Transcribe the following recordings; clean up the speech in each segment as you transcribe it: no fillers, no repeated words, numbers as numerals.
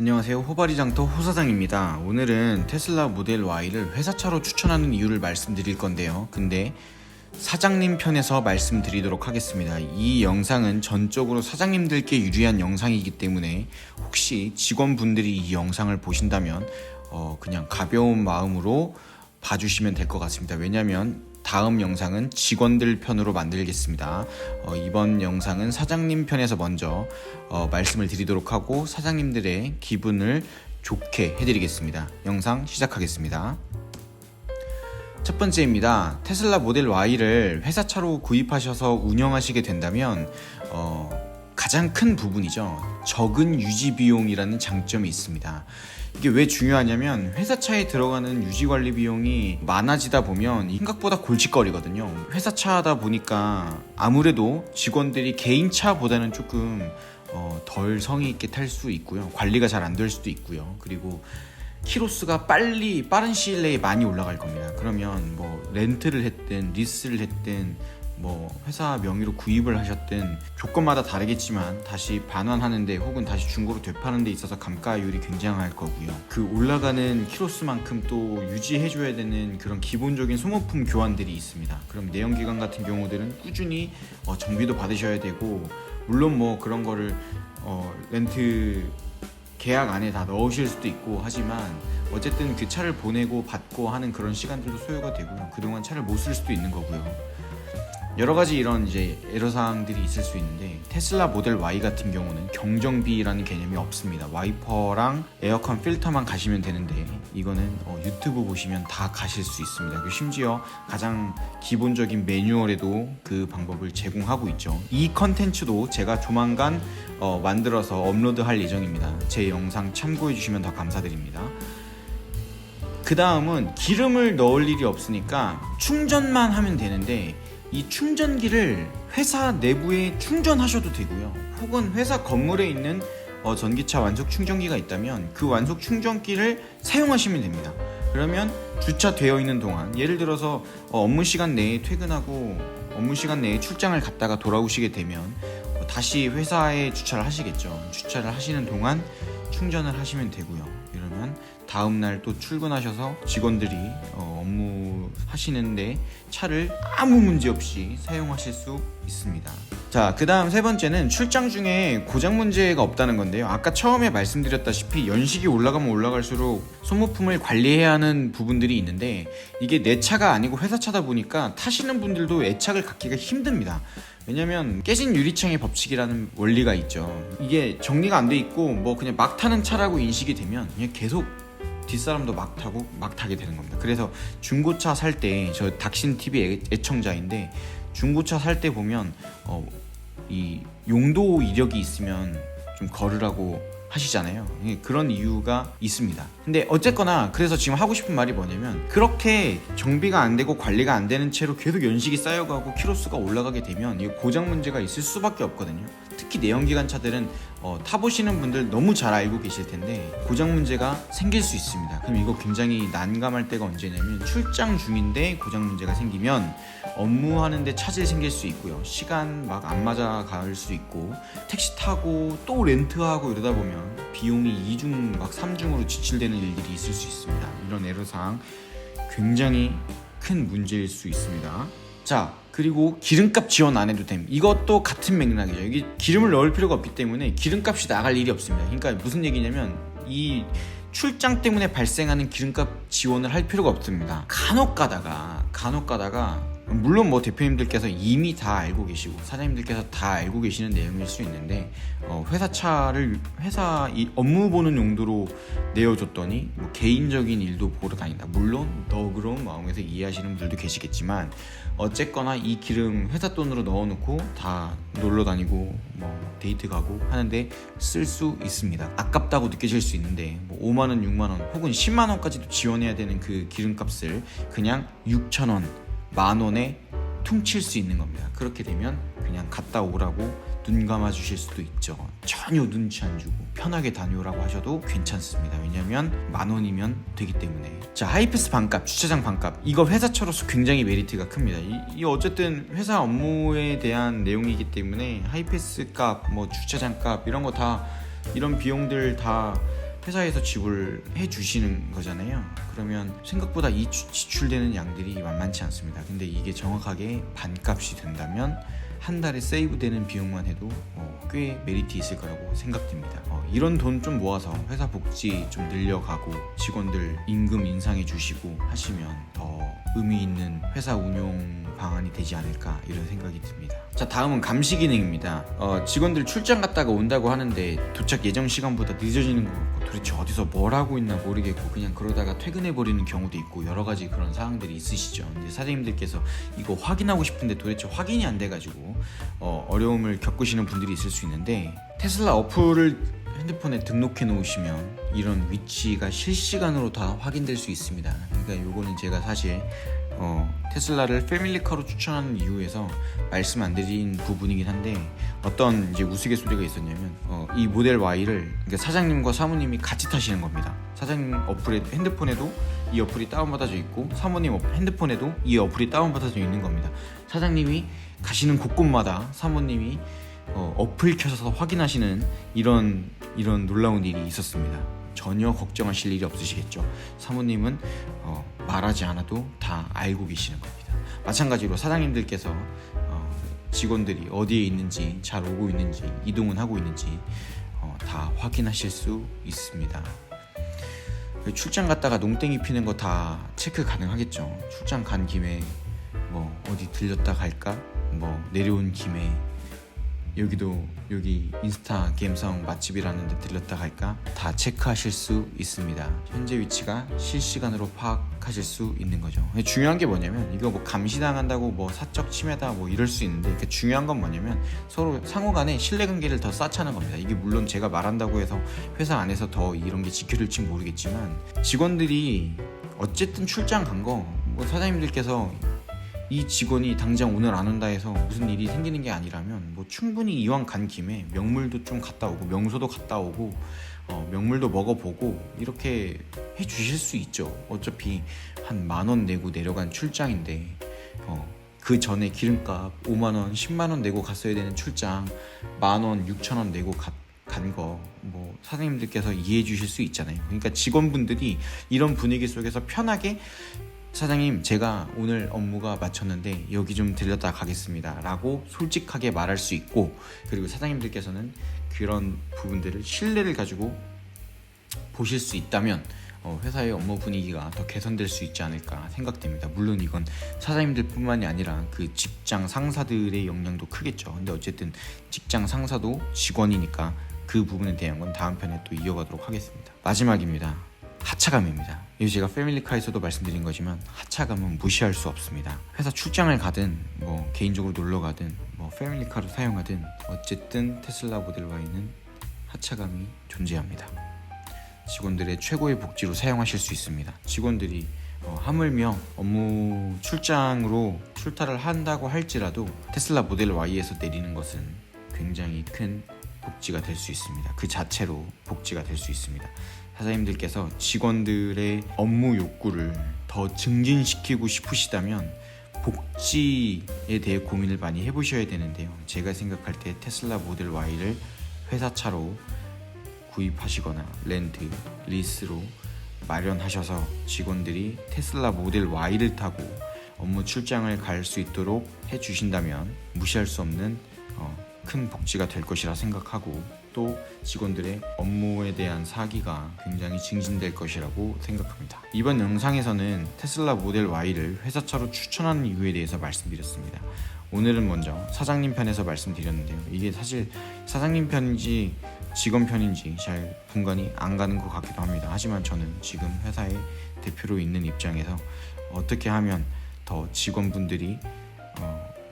안녕하세요. 호바리장터 호사장입니다. 오늘은 테슬라 모델 Y를 회사차로 추천하는 이유를 말씀드릴 건데요. 근데 사장님 편에서 말씀드리도록 하겠습니다. 이 영상은 전적으로 사장님들께 유리한 영상이기 때문에 혹시 직원분들이 이 영상을 보신다면 그냥 가벼운 마음으로 봐주시면 될 것 같습니다. 왜냐하면 다음 영상은 직원들 편으로 만들겠습니다. 이번 영상은 사장님 편에서 먼저 말씀을 드리도록 하고 사장님들의 기분을 좋게 해드리겠습니다. 영상 시작하겠습니다. 첫 번째입니다. 테슬라 모델 Y를 회사차로 구입하셔서 운영하시게 된다면 가장 큰 부분이죠. 적은 유지 비용이라는 장점이 있습니다. 이게 왜 중요하냐면 회사차에 들어가는 유지관리 비용이 많아지다 보면 생각보다 골칫거리거든요. 회사차다 보니까 아무래도 직원들이 개인차보다는 조금 덜 성의 있게 탈 수 있고요. 관리가 잘 안 될 수도 있고요. 그리고 키로수가 빠른 시일 내에 많이 올라갈 겁니다. 그러면 뭐 렌트를 했든 리스를 했든 뭐 회사 명의로 구입을 하셨든 조건마다 다르겠지만 다시 반환하는데 혹은 다시 중고로 되파는 데 있어서 감가율이 굉장할 거고요. 그 올라가는 키로수만큼 또 유지해줘야 되는 그런 기본적인 소모품 교환들이 있습니다. 그럼 내연기관 같은 경우들은 꾸준히 정비도 받으셔야 되고, 물론 뭐 그런 거를 렌트 계약 안에 다 넣으실 수도 있고 하지만 어쨌든 그 차를 보내고 받고 하는 그런 시간들도 소요가 되고요. 그동안 차를 못 쓸 수도 있는 거고요. 여러 가지 이런 이제 애로사항들이 있을 수 있는데, 테슬라 모델 Y 같은 경우는 경정비라는 개념이 없습니다. 와이퍼랑 에어컨 필터만 가시면 되는데 이거는 유튜브 보시면 다 가실 수 있습니다. 그리고 심지어 가장 기본적인 매뉴얼에도 그 방법을 제공하고 있죠. 이 컨텐츠도 제가 조만간 만들어서 업로드할 예정입니다. 제 영상 참고해 주시면 더 감사드립니다. 그 다음은 기름을 넣을 일이 없으니까 충전만 하면 되는데, 이 충전기를 회사 내부에 충전하셔도 되고요. 혹은 회사 건물에 있는 전기차 완속 충전기가 있다면 그 완속 충전기를 사용하시면 됩니다. 그러면 주차되어 있는 동안, 예를 들어서 업무 시간 내에 퇴근하고 업무 시간 내에 출장을 갔다가 돌아오시게 되면 다시 회사에 주차를 하시겠죠. 주차를 하시는 동안 충전을 하시면 되고요. 이러면 다음날 또 출근하셔서 직원들이 업무 하시는데 차를 아무 문제 없이 사용하실 수 있습니다. 자, 그 다음 세 번째는 출장 중에 고장 문제가 없다는 건데요. 아까 처음에 말씀드렸다시피 연식이 올라가면 올라갈수록 소모품을 관리해야 하는 부분들이 있는데, 이게 내 차가 아니고 회사 차다 보니까 타시는 분들도 애착을 갖기가 힘듭니다. 왜냐면 깨진 유리창의 법칙이라는 원리가 있죠. 이게 정리가 안 돼 있고 뭐 그냥 막 타는 차라고 인식이 되면 그냥 계속 뒷사람도 막 타고 막 타게 되는 겁니다. 그래서 중고차 살 때, 저 닥신TV 애청자인데 중고차 살 때 보면 이 용도 이력이 있으면 좀 걸으라고 하시잖아요. 그런 이유가 있습니다. 근데 어쨌거나 그래서 지금 하고 싶은 말이 뭐냐면, 그렇게 정비가 안 되고 관리가 안 되는 채로 계속 연식이 쌓여가고 키로수가 올라가게 되면 이게 고장 문제가 있을 수밖에 없거든요. 특히 내연기관 차들은 타보시는 분들 너무 잘 알고 계실 텐데 고장 문제가 생길 수 있습니다. 그럼 이거 굉장히 난감할 때가 언제냐면, 출장 중인데 고장 문제가 생기면 업무하는데 차질이 생길 수 있고요. 시간 막 안 맞아 갈 수 있고, 택시 타고 또 렌트하고 이러다 보면 비용이 2중 막 3중으로 지출되는 일들이 있을 수 있습니다. 이런 애로사항 굉장히 큰 문제일 수 있습니다. 자, 그리고 기름값 지원 안 해도 됨. 이것도 같은 맥락이죠. 이게 기름을 넣을 필요가 없기 때문에 기름값이 나갈 일이 없습니다. 그러니까 무슨 얘기냐면, 이 출장 때문에 발생하는 기름값 지원을 할 필요가 없습니다. 간혹 가다가 물론 뭐 대표님들께서 이미 다 알고 계시고 사장님들께서 다 알고 계시는 내용일 수 있는데, 회사 이 업무 보는 용도로 내어줬더니 뭐 개인적인 일도 보러 다닌다. 물론 너그러운 마음에서 이해하시는 분들도 계시겠지만, 어쨌거나 이 기름 회사 돈으로 넣어놓고 다 놀러 다니고 뭐 데이트 가고 하는데 쓸 수 있습니다. 아깝다고 느껴질 수 있는데 뭐 5만원, 6만원 혹은 10만원까지도 지원해야 되는 그 기름값을 그냥 6,000원, 만원에 퉁칠 수 있는 겁니다. 그렇게 되면 그냥 갔다 오라고 눈 감아 주실 수도 있죠. 전혀 눈치 안 주고 편하게 다녀오라고 하셔도 괜찮습니다. 왜냐면 10,000원이면 되기 때문에. 자, 하이패스 반값, 주차장 반값, 이거 회사차로서 굉장히 메리트가 큽니다. 이 어쨌든 회사 업무에 대한 내용이기 때문에 하이패스 값, 뭐 주차장 값 이런 거 다, 이런 비용들 다 회사에서 지불해 주시는 거잖아요. 그러면 생각보다 이 지출되는 양들이 만만치 않습니다. 근데 이게 정확하게 반값이 된다면 한 달에 세이브되는 비용만 해도 꽤 메리트 있을 거라고 생각됩니다. 이런 돈 좀 모아서 회사 복지 좀 늘려가고 직원들 임금 인상해 주시고 하시면 더 의미 있는 회사 운용 방안이 되지 않을까 이런 생각이 듭니다. 자, 다음은 감시 기능입니다. 직원들 출장 갔다가 온다고 하는데 도착 예정 시간보다 늦어지는 것 같고 도대체 어디서 뭘 하고 있나 모르겠고 그냥 그러다가 퇴근해 버리는 경우도 있고 여러 가지 그런 상황들이 있으시죠. 근데 사장님들께서 이거 확인하고 싶은데 도대체 확인이 안 돼가지고 어려움을 겪으시는 분들이 있을 수 있는데, 테슬라 어플을 핸드폰에 등록해 놓으시면 이런 위치가 실시간으로 다 확인될 수 있습니다. 그러니까 요거는 제가 사실 테슬라를 패밀리카로 추천하는 이유에서 말씀 안 드린 부분이긴 한데, 어떤 이제 우스갯소리가 있었냐면 이 모델 Y를 그러니까 사장님과 사모님이 같이 타시는 겁니다. 사장님 어플에 핸드폰에도 이 어플이 다운받아져 있고 사모님 핸드폰에도 이 어플이 다운받아져 있는 겁니다. 사장님이 가시는 곳곳마다 사모님이 어플 켜서 확인하시는 이런 놀라운 일이 있었습니다. 전혀 걱정하실 일이 없으시겠죠. 사모님은 말하지 않아도 다 알고 계시는 겁니다. 마찬가지로 사장님들께서 직원들이 어디에 있는지, 잘 오고 있는지, 이동은 하고 있는지 다 확인하실 수 있습니다. 출장 갔다가 농땡이 피는 거 다 체크 가능하겠죠. 출장 간 김에 뭐 어디 들렸다 갈까? 뭐 내려온 김에 여기 인스타 감성 맛집이라는 데 들렸다 갈까? 다 체크하실 수 있습니다. 현재 위치가 실시간으로 파악하실 수 있는 거죠. 중요한 게 뭐냐면, 이거 뭐 감시당한다고 뭐 사적 침해다 뭐 이럴 수 있는데, 그러니까 중요한 건 뭐냐면 서로 상호 간에 신뢰관계를 더 쌓자는 겁니다. 이게 물론 제가 말한다고 해서 회사 안에서 더 이런 게 지켜질지 모르겠지만, 직원들이 어쨌든 출장 간 거 뭐 사장님들께서 이 직원이 당장 오늘 안 온다 해서 무슨 일이 생기는 게 아니라면 뭐 충분히 이왕 간 김에 명물도 좀 갔다 오고 명소도 갔다 오고 명물도 먹어보고 이렇게 해 주실 수 있죠. 어차피 한 10,000원 내고 내려간 출장인데 그 전에 기름값 50,000원, 100,000원 내고 갔어야 되는 출장 10,000원, 6,000원 내고 간 거 뭐 사장님들께서 이해해 주실 수 있잖아요. 그러니까 직원분들이 이런 분위기 속에서 편하게 사장님, 제가 오늘 업무가 마쳤는데 여기 좀 들렸다 가겠습니다 라고 솔직하게 말할 수 있고, 그리고 사장님들께서는 그런 부분들을 신뢰를 가지고 보실 수 있다면 회사의 업무 분위기가 더 개선될 수 있지 않을까 생각됩니다. 물론 이건 사장님들 뿐만이 아니라 그 직장 상사들의 영향도 크겠죠. 근데 어쨌든 직장 상사도 직원이니까 그 부분에 대한 건 다음 편에 또 이어가도록 하겠습니다. 마지막입니다. 하차감입니다. 이거 제가 패밀리카에서도 말씀드린 거지만 하차감은 무시할 수 없습니다. 회사 출장을 가든 뭐 개인적으로 놀러 가든 뭐 패밀리카를 사용하든 어쨌든 테슬라 모델 Y는 하차감이 존재합니다. 직원들의 최고의 복지로 사용하실 수 있습니다. 직원들이 하물며 업무 출장으로 출타를 한다고 할지라도 테슬라 모델 Y에서 내리는 것은 굉장히 큰 복지가 될 수 있습니다. 그 자체로 복지가 될 수 있습니다. 사장님들께서 직원들의 업무 욕구를 더 증진시키고 싶으시다면 복지에 대해 고민을 많이 해보셔야 되는데요. 제가 생각할 때 테슬라 모델 Y를 회사차로 구입하시거나 렌트, 리스로 마련하셔서 직원들이 테슬라 모델 Y를 타고 업무 출장을 갈 수 있도록 해주신다면 무시할 수 없는 큰 복지가 될 것이라 생각하고, 또 직원들의 업무에 대한 사기가 굉장히 증진될 것이라고 생각합니다. 이번 영상에서는 테슬라 모델 Y를 회사차로 추천하는 이유에 대해서 말씀드렸습니다. 오늘은 먼저 사장님 편에서 말씀드렸는데요. 이게 사실 사장님 편인지 직원 편인지 잘 분간이 안 가는 것 같기도 합니다. 하지만 저는 지금 회사의 대표로 있는 입장에서 어떻게 하면 더 직원분들이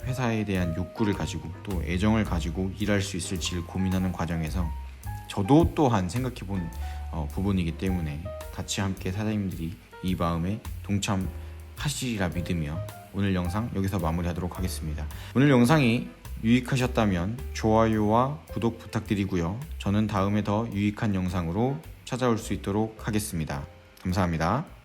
회사에 대한 욕구를 가지고 또 애정을 가지고 일할 수 있을지를 고민하는 과정에서 저도 또한 생각해본 부분이기 때문에 같이 함께 사장님들이 이 마음에 동참하시리라 믿으며 오늘 영상 여기서 마무리하도록 하겠습니다. 오늘 영상이 유익하셨다면 좋아요와 구독 부탁드리고요. 저는 다음에 더 유익한 영상으로 찾아올 수 있도록 하겠습니다. 감사합니다.